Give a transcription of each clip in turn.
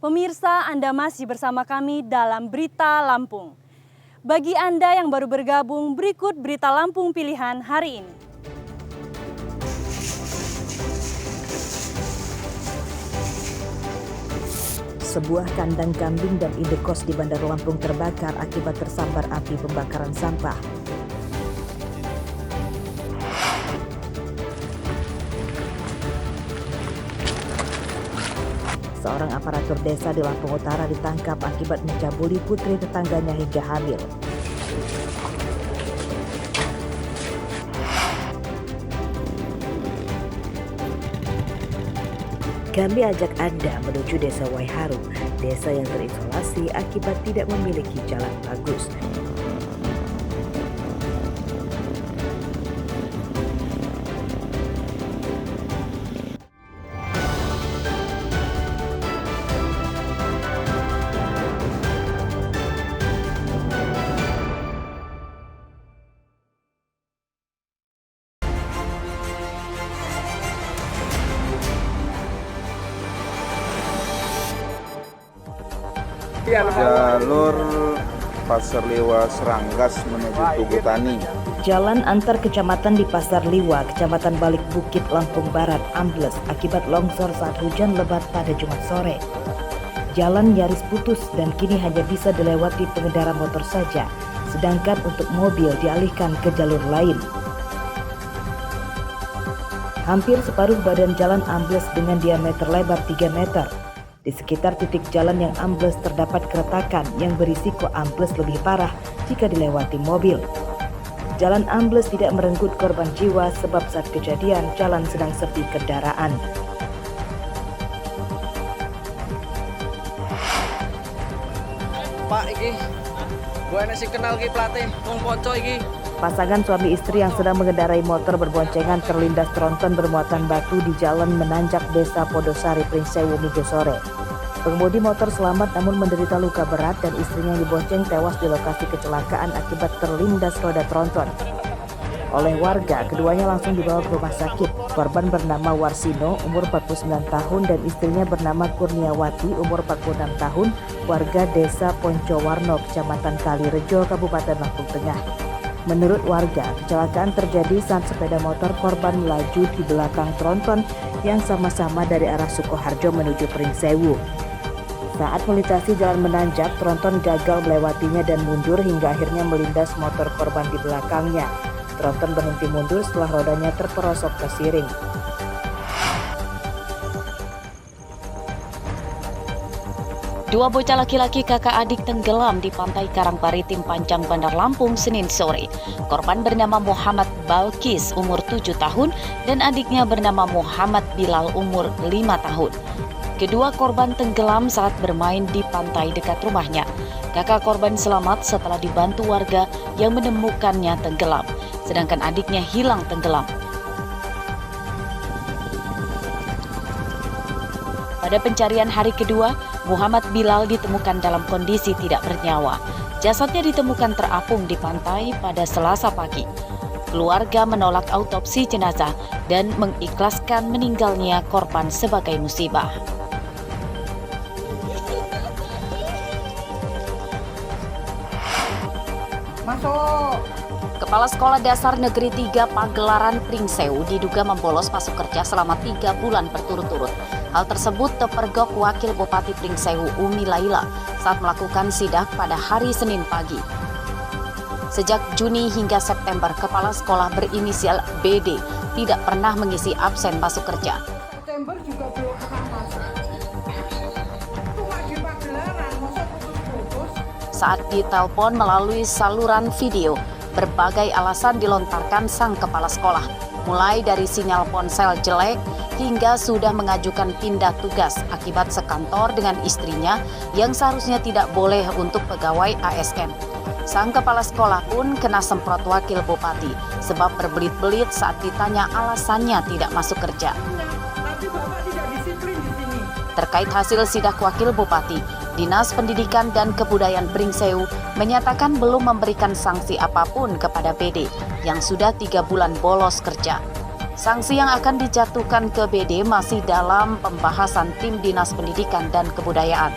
Pemirsa, Anda masih bersama kami dalam Berita Lampung. Bagi Anda yang baru bergabung, berikut Berita Lampung pilihan hari ini. Sebuah kandang kambing dan indekos di Bandar Lampung terbakar akibat tersambar api pembakaran sampah. Seorang aparatur desa di Lampung Utara ditangkap akibat mencabuli putri tetangganya hingga hamil. Kami ajak Anda menuju Desa Waiharu, desa yang terisolasi akibat tidak memiliki jalan bagus. Jalur Pasar Liwa Seranggas menuju Tugu Tani. Jalan antar kecamatan di Pasar Liwa, Kecamatan Balik Bukit, Lampung Barat ambles akibat longsor saat hujan lebat pada Jumat sore. Jalan nyaris putus dan kini hanya bisa dilewati pengendara motor saja, sedangkan untuk mobil dialihkan ke jalur lain. Hampir separuh badan jalan ambles dengan diameter lebar 3 meter. Di sekitar titik jalan yang ambles terdapat keretakan yang berisiko ambles lebih parah jika dilewati mobil. Jalan ambles tidak merenggut korban jiwa sebab saat kejadian jalan sedang sepi kendaraan. Pak, iki gue sing kenal ki plate wong ponco iki. Pasangan suami istri yang sedang mengendarai motor berboncengan terlindas tronton bermuatan batu di jalan menanjak Desa Podosari, Pringsewu, Minggu sore. Pengemudi motor selamat namun menderita luka berat dan istrinya yang dibonceng tewas di lokasi kecelakaan akibat terlindas roda tronton. Oleh warga, keduanya langsung dibawa ke rumah sakit. Korban bernama Warsino, umur 49 tahun dan istrinya bernama Kurniawati, umur 46 tahun, warga Desa Poncowarno, Kecamatan Kalirejo, Kabupaten Lampung Tengah. Menurut warga, kecelakaan terjadi saat sepeda motor korban melaju di belakang tronton yang sama-sama dari arah Sukoharjo menuju Pringsewu. Saat melintasi jalan menanjak, tronton gagal melewatinya dan mundur hingga akhirnya melindas motor korban di belakangnya. Tronton berhenti mundur setelah rodanya terperosok tersiring. Dua bocah laki-laki kakak adik tenggelam di pantai Karangparitim Panjang, Bandar Lampung, Senin sore. Korban bernama Muhammad Balkis, umur 7 tahun, dan adiknya bernama Muhammad Bilal, umur 5 tahun. Kedua korban tenggelam saat bermain di pantai dekat rumahnya. Kakak korban selamat setelah dibantu warga yang menemukannya tenggelam, sedangkan adiknya hilang tenggelam. Pada pencarian hari kedua, Muhammad Bilal ditemukan dalam kondisi tidak bernyawa. Jasadnya ditemukan terapung di pantai pada Selasa pagi. Keluarga menolak autopsi jenazah dan mengikhlaskan meninggalnya korban sebagai musibah. Kepala Sekolah Dasar Negeri 3 Pagelaran Pringsewu diduga membolos masuk kerja selama 3 bulan berturut-turut. Hal tersebut terpergok Wakil Bupati Pringsewu Umi Laila saat melakukan sidak pada hari Senin pagi. Sejak Juni hingga September, kepala sekolah berinisial BD tidak pernah mengisi absen masuk kerja. September juga belum pernah masuk. Cuma di Pagelaran, masa putus-putus. Saat ditelepon melalui saluran video, berbagai alasan dilontarkan sang kepala sekolah, mulai dari sinyal ponsel jelek hingga sudah mengajukan pindah tugas akibat sekantor dengan istrinya yang seharusnya tidak boleh untuk pegawai ASN. Sang kepala sekolah pun kena semprot wakil bupati sebab berbelit-belit saat ditanya alasannya tidak masuk kerja. Tapi Bapak tidak disiplin di sini. Terkait hasil sidak wakil bupati, Dinas Pendidikan dan Kebudayaan Pringsewu menyatakan belum memberikan sanksi apapun kepada PD yang sudah 3 bulan bolos kerja. Sanksi yang akan dijatuhkan ke BD masih dalam pembahasan tim Dinas Pendidikan dan Kebudayaan.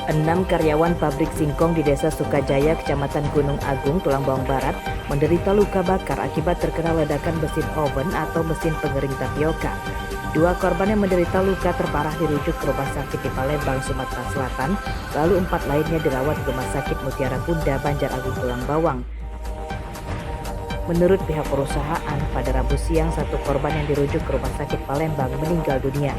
Enam karyawan pabrik singkong di Desa Sukajaya, Kecamatan Gunung Agung, Tulang Bawang Barat, menderita luka bakar akibat terkena ledakan mesin oven atau mesin pengering tapioka. Dua korban yang menderita luka terparah dirujuk ke rumah sakit di Palembang, Sumatera Selatan, lalu 4 lainnya dirawat di Rumah Sakit Mutiara Bunda, Banjar-Agung, Tulang Bawang. Menurut pihak perusahaan, pada Rabu siang 1 korban yang dirujuk ke Rumah Sakit Palembang meninggal dunia.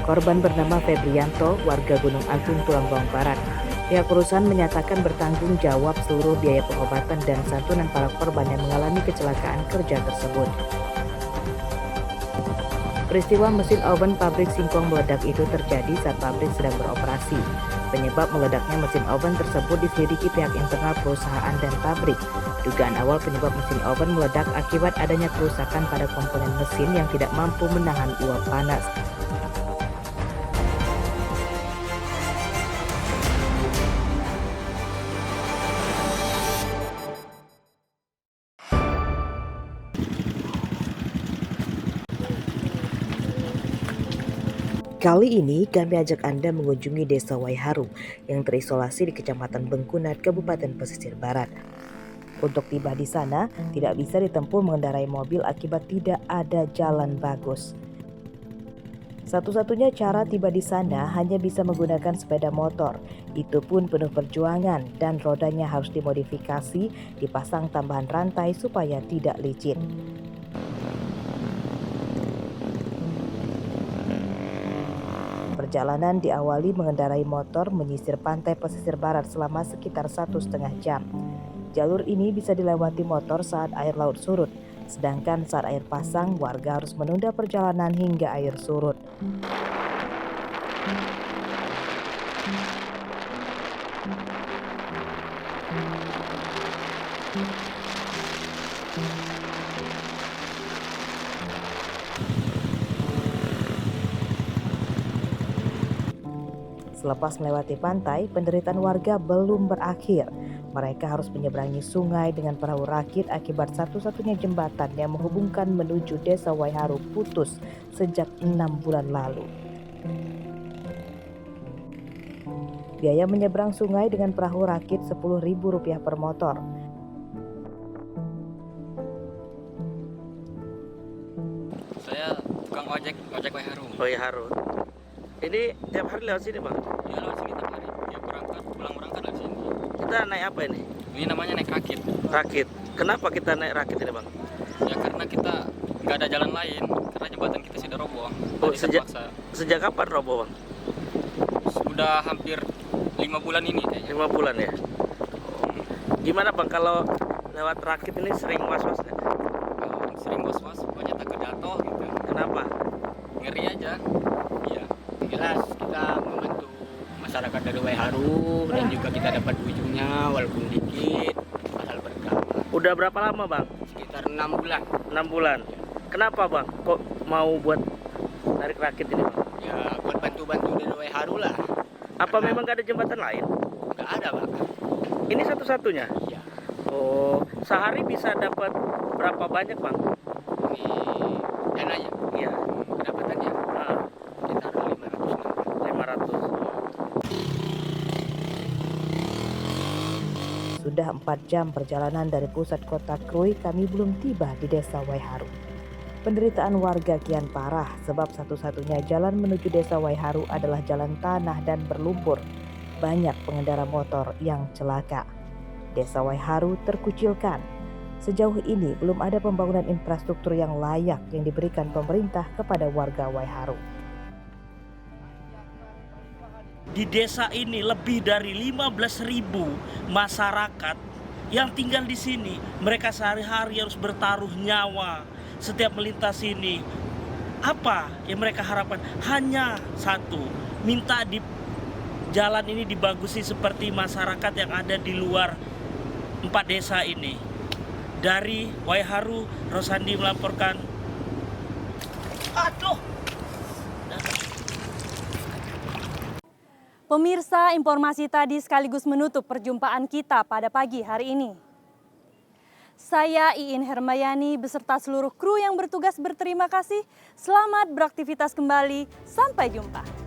Korban bernama Febrianto, warga Gunung Agung, Tulang Bawang Barat. Pihak perusahaan menyatakan bertanggung jawab seluruh biaya pengobatan dan santunan para korban yang mengalami kecelakaan kerja tersebut. Peristiwa mesin oven pabrik singkong meledak itu terjadi saat pabrik sedang beroperasi. Penyebab meledaknya mesin oven tersebut diselidiki pihak internal perusahaan dan pabrik. Dugaan awal penyebab mesin oven meledak akibat adanya kerusakan pada komponen mesin yang tidak mampu menahan uap panas. Kali ini kami ajak Anda mengunjungi Desa Waiharu yang terisolasi di Kecamatan Bengkunat, Kabupaten Pesisir Barat. Untuk tiba di sana, tidak bisa ditempuh mengendarai mobil akibat tidak ada jalan bagus. Satu-satunya cara tiba di sana hanya bisa menggunakan sepeda motor. Itu pun penuh perjuangan dan rodanya harus dimodifikasi, dipasang tambahan rantai supaya tidak licin. Perjalanan diawali mengendarai motor menyisir pantai pesisir barat selama sekitar 1,5 jam. Jalur ini bisa dilewati motor saat air laut surut, sedangkan saat air pasang warga harus menunda perjalanan hingga air surut. Selepas melewati pantai, penderitaan warga belum berakhir. Mereka harus menyeberangi sungai dengan perahu rakit akibat satu-satunya jembatan yang menghubungkan menuju Desa Waiharu putus sejak 6 bulan lalu. Biaya menyeberang sungai dengan perahu rakit Rp10.000 per motor. Saya tukang ojek Waiharu. Waiharu. Ini tiap hari lewat sini, Bang? Ya lewat sini tiap hari. Ya pulang berangkat lewat sini. Kita naik apa ini? Ini namanya naik rakit. Rakit. Kenapa kita naik rakit ini, Bang? Ya karena kita nggak ada jalan lain. Karena jembatan kita sudah roboh. Oh, Jadi terpaksa. Sejak kapan roboh, Bang? Sudah hampir 5 bulan ini kayaknya. 5 bulan ya? Gimana, Bang, kalau lewat rakit ini sering was-was nggak? Sering was-was, pokoknya takut jatuh gitu. Kenapa? Ngeri aja. Iya. Jelas kita membantu masyarakat dari Waiharu dan juga kita dapat ujungnya walaupun dikit asal berkah. Udah berapa lama, Bang? Sekitar 6 bulan. 6 bulan. Kenapa, Bang? Kok mau buat narik rakit ini, Bang? Ya buat bantu-bantu dari Waiharu lah. Apa memang gak ada jembatan lain? Nggak ada, Pak. Ini satu-satunya? Ya. Oh, sehari bisa dapat berapa banyak, Bang? Ini dananya. Iya. Pendapatannya Nah, sekitar 500. 500. Sudah 4 jam perjalanan dari pusat kota Krui, kami belum tiba di Desa Waiharu. Penderitaan warga kian parah sebab satu-satunya jalan menuju Desa Waiharu adalah jalan tanah dan berlumpur. Banyak pengendara motor yang celaka. Desa Waiharu terkucilkan. Sejauh ini belum ada pembangunan infrastruktur yang layak yang diberikan pemerintah kepada warga Waiharu. Di desa ini lebih dari 15.000 masyarakat yang tinggal di sini. Mereka sehari-hari harus bertaruh nyawa setiap melintas ini. Apa yang mereka harapkan? Hanya satu, minta di jalan ini dibagusi seperti masyarakat yang ada di luar 4 desa ini. Dari Waiharu, Rosandi melaporkan. Aduh. Pemirsa, informasi tadi sekaligus menutup perjumpaan kita pada pagi hari ini. Saya Iin Hermayani beserta seluruh kru yang bertugas berterima kasih. Selamat beraktivitas kembali. Sampai jumpa.